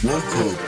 Welcome.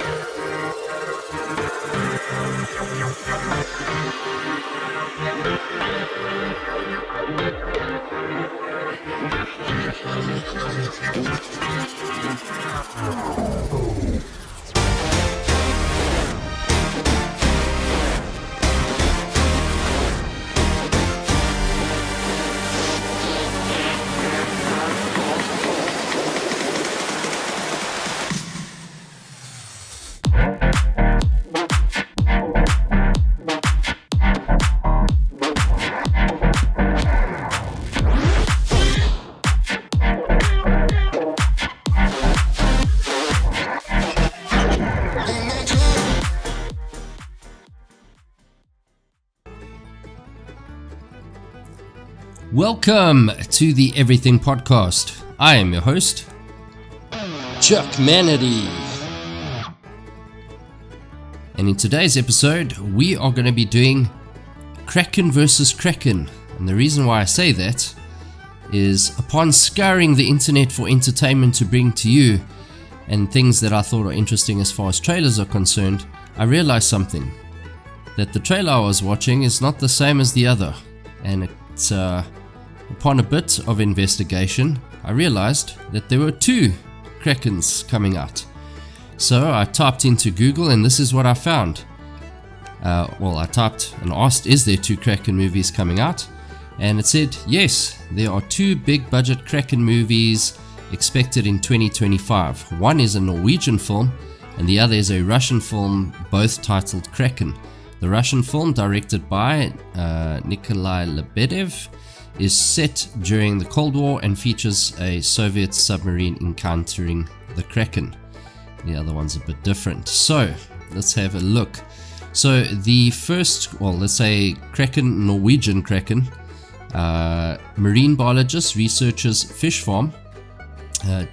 Welcome to the Everything Podcast. I am your host, Chuck Manity. And in today's episode, we are going to be doing Kraken versus Kraken. And the reason why I say that is upon scouring the internet for entertainment to bring to you and things that I thought are interesting as far as trailers are concerned, I realized something. That the trailer I was watching is not the same as the other. And it's upon a bit of investigation, I realized that there were two Krakens coming out. So I typed into Google and this is what I found. I typed and asked, is there two Kraken movies coming out? And it said, yes, there are two big budget Kraken movies expected in 2025. One is a Norwegian film and the other is a Russian film, both titled Kraken. The Russian film, directed by Nikolai Lebedev, is set during the Cold War and features a Soviet submarine encountering the Kraken. The other one's a bit different. So let's have a look. So the first, let's say Kraken, Norwegian Kraken, marine biologist researches fish farm.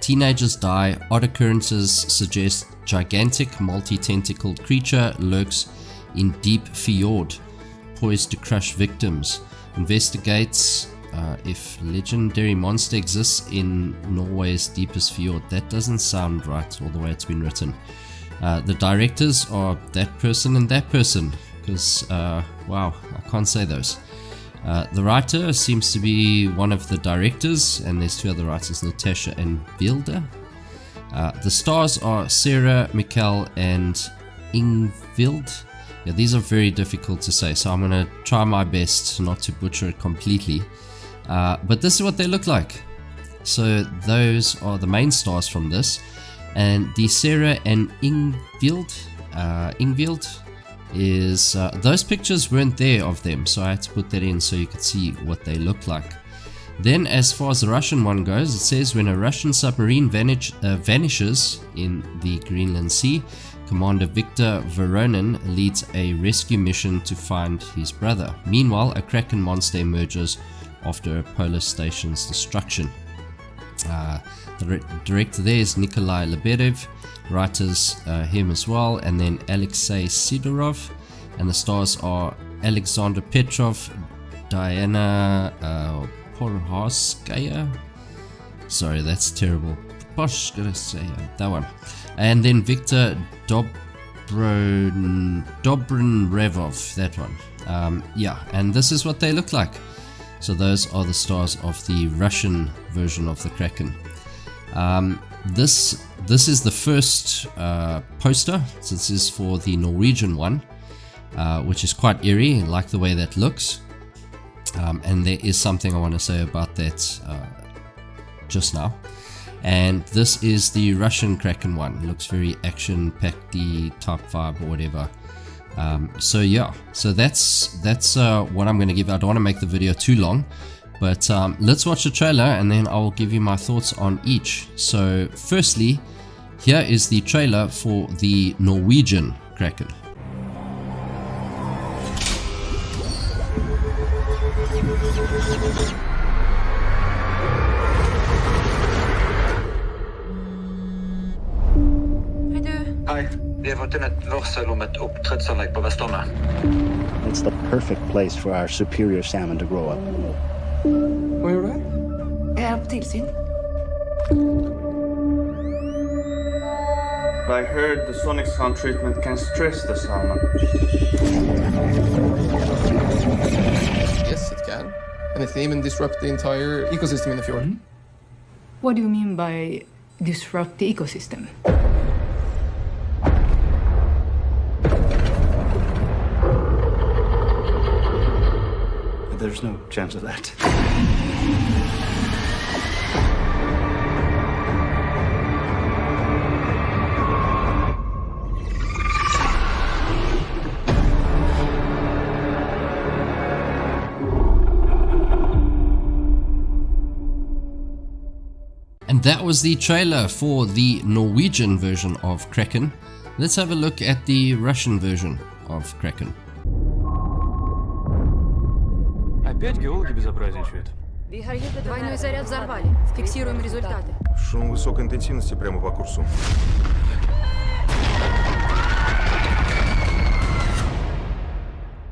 Teenagers die. Odd occurrences suggest gigantic multi-tentacled creature lurks in deep fjord, poised to crush victims. Investigates if legendary monster exists in Norway's deepest fjord. That doesn't sound right all the way it's been written. The directors are that person and that person, because wow, I can't say those. The writer seems to be one of the directors, and there's two other writers, Natasha and Vilde. The stars are Sarah, Mikkel and Ingvild. Yeah, these are very difficult to say, so I'm going to try my best not to butcher it completely. But this is what they look like. So those are the main stars from this. And the Sarah and Ingvild is, those pictures weren't there of them, so I had to put that in so you could see what they look like. Then as far as the Russian one goes, it says when a Russian submarine vanishes in the Greenland Sea, Commander Viktor Voronin leads a rescue mission to find his brother. Meanwhile, a Kraken monster emerges after a polar station's destruction. The director there is Nikolai Lebedev, writers him as well, and then Alexei Sidorov, and the stars are Alexander Petrov, Diana Porhorskaya. Sorry, that's terrible. That one. And then Viktor Dobronrevov, that one. And this is what they look like. So those are the stars of the Russian version of the Kraken. This is the first poster. So this is for the Norwegian one, which is quite eerie. I like the way that looks. And there is something I want to say about that just now. And this is the Russian Kraken one. It looks very action-packed, type vibe or whatever. So that's what I'm going to give. I don't want to make the video too long, but let's watch the trailer and then I'll give you my thoughts on each. So firstly, here is the trailer for the Norwegian Kraken. Hei, vi har fått inn et varsel om et oppdrettsanlegg på Vestlandet. It's the perfect place for our superior salmon to grow up. Hva gjør du her? Jeg er på tilsyn. I heard the sonic sound treatment can stress the salmon. Yes, it can. And it can even disrupt the entire ecosystem in the fjord. What do you mean by disrupt the ecosystem? There's no chance of that. And that was the trailer for the Norwegian version of Kraken. Let's have a look at the Russian version of Kraken. Опять геологи безобразничают. Двойной заряд взорвали. Фиксируем результаты. Шум высокой интенсивности прямо по курсу.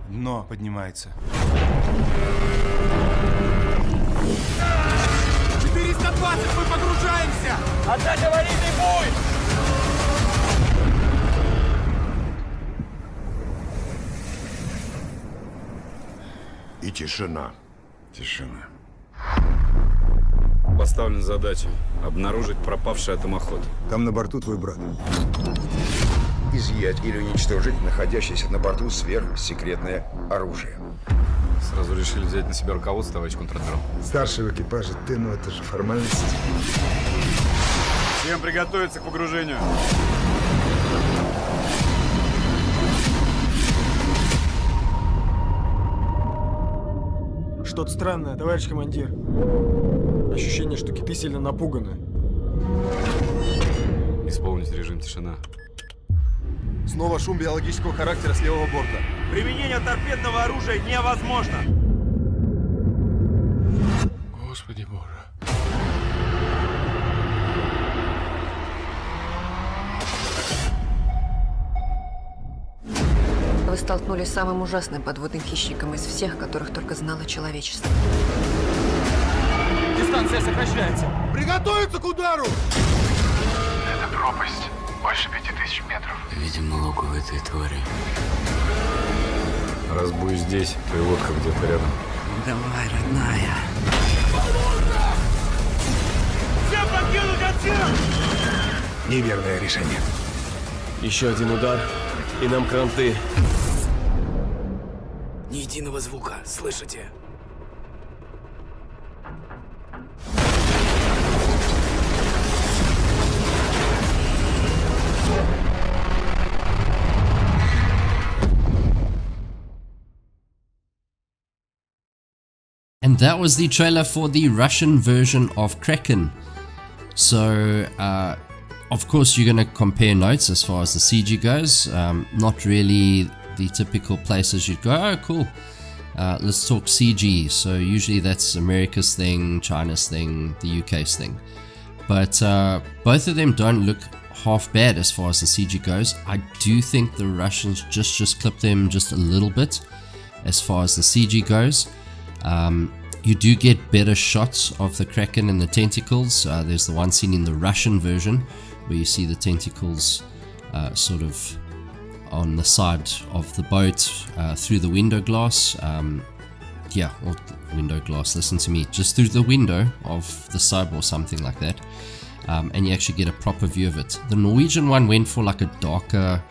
Дно поднимается. 420, мы погружаемся! Отдать аварийный бой! И тишина. Тишина. Поставлена задача — обнаружить пропавший атомоход. Там на борту твой брат. Изъять или уничтожить находящееся на борту сверхсекретное оружие. Сразу решили взять на себя руководство, товарищ контр-адмирал. Старший в экипаже ты, ну это же формальность. Всем приготовиться к погружению. Что-то странное, товарищ командир. Ощущение, что киты сильно напуганы. Исполнить режим тишина. Снова шум биологического характера с левого борта. Применение торпедного оружия невозможно! Господи боже. Вы столкнулись с самым ужасным подводным хищником из всех, которых только знало человечество. Дистанция сокращается. Приготовиться к удару! Это пропасть. Больше 5000 метров. Видимо, логово этой твари. Раз будешь здесь, то и лодка где-то рядом. Давай, родная. Всем покинуть отсек! Неверное решение. Еще один удар, и нам кранты. Ни единого звука, слышите? And that was the trailer for the Russian version of Kraken. So, of course, you're going to compare notes as far as the CG goes. Not really the typical places you'd go, oh, cool. Let's talk CG. So, usually that's America's thing, China's thing, the UK's thing. But both of them don't look half bad as far as the CG goes. I do think the Russians just clipped them just a little bit as far as the CG goes. You do get better shots of the Kraken and the tentacles. There's the one scene in the Russian version where you see the tentacles sort of on the side of the boat through the window glass. Yeah, or window glass, listen to me, just through the window of the sub or something like that. And you actually get a proper view of it. The Norwegian one went for like a darker,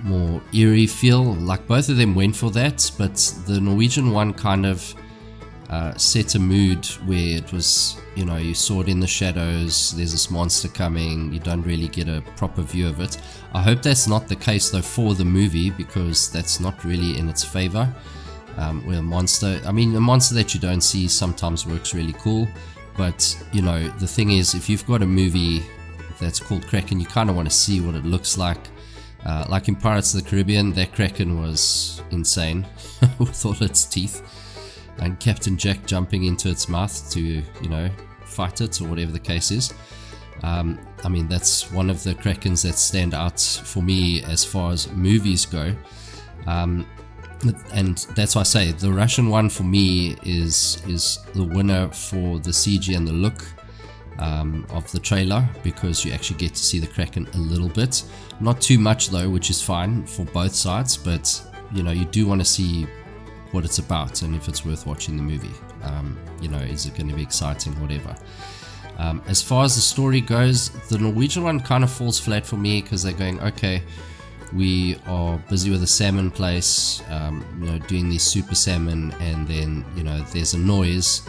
more eerie feel. Like both of them went for that, but the Norwegian one kind of set a mood where it was, you know, you saw it in the shadows, there's this monster coming, you don't really get a proper view of it. I hope that's not the case though for the movie, because that's not really in its favor. Where a monster, I mean, a monster that you don't see sometimes works really cool, but you know, the thing is, if you've got a movie that's called Kraken, you kind of want to see what it looks like. Like in Pirates of the Caribbean, that Kraken was insane with all its teeth, and Captain Jack jumping into its mouth to, you know, fight it or whatever the case is. I mean, that's one of the Krakens that stand out for me as far as movies go. And that's why I say the Russian one for me is the winner for the CG and the look. of the trailer, because you actually get to see the Kraken a little bit. Not too much though, which is fine for both sides, but you know, you do want to see what it's about and if it's worth watching the movie. You know, is it going to be exciting, whatever. As far as the story goes, the Norwegian one kind of falls flat for me, because they're going, okay, we are busy with a salmon place, you know, doing these super salmon, and then, you know, there's a noise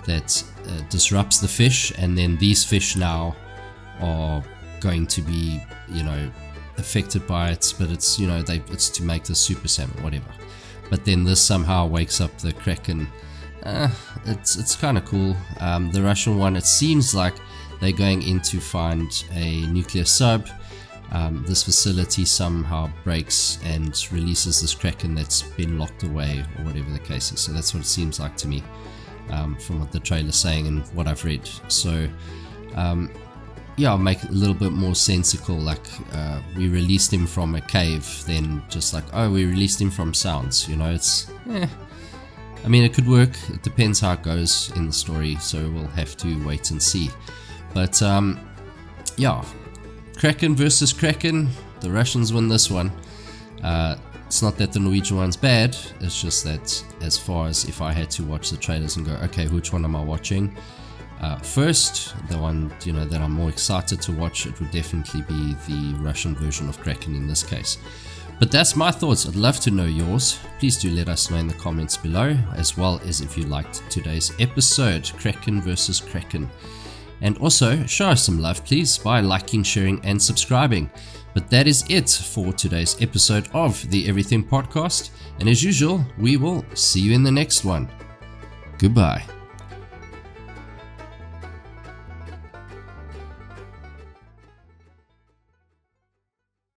that disrupts the fish, and then these fish now are going to be, you know, affected by it, but it's, you know, it's to make the super salmon, whatever. But then this somehow wakes up the Kraken. It's kind of cool. The Russian one, it seems like they're going in to find a nuclear sub. This facility somehow breaks and releases this Kraken that's been locked away, or whatever the case is. So that's what it seems like to me, from what the trailer's saying and what I've read. So yeah, I'll make it a little bit more sensical, like we released him from a cave, then just like, oh, we released him from sounds, you know. It's I mean, it could work. It depends how it goes in the story, so we'll have to wait and see. But yeah, Kraken versus Kraken. The Russians win this one. It's not that the Norwegian one's bad, it's just that as far as if I had to watch the trailers and go, okay, which one am I watching first, the one, you know, that I'm more excited to watch, it would definitely be the Russian version of Kraken in this case. But that's my thoughts. I'd love to know yours. Please do let us know in the comments below, as well as if you liked today's episode, Kraken versus Kraken. And also, show us some love please by liking, sharing and subscribing. But that is it for today's episode of the Everything Podcast. And as usual, we will see you in the next one. Goodbye.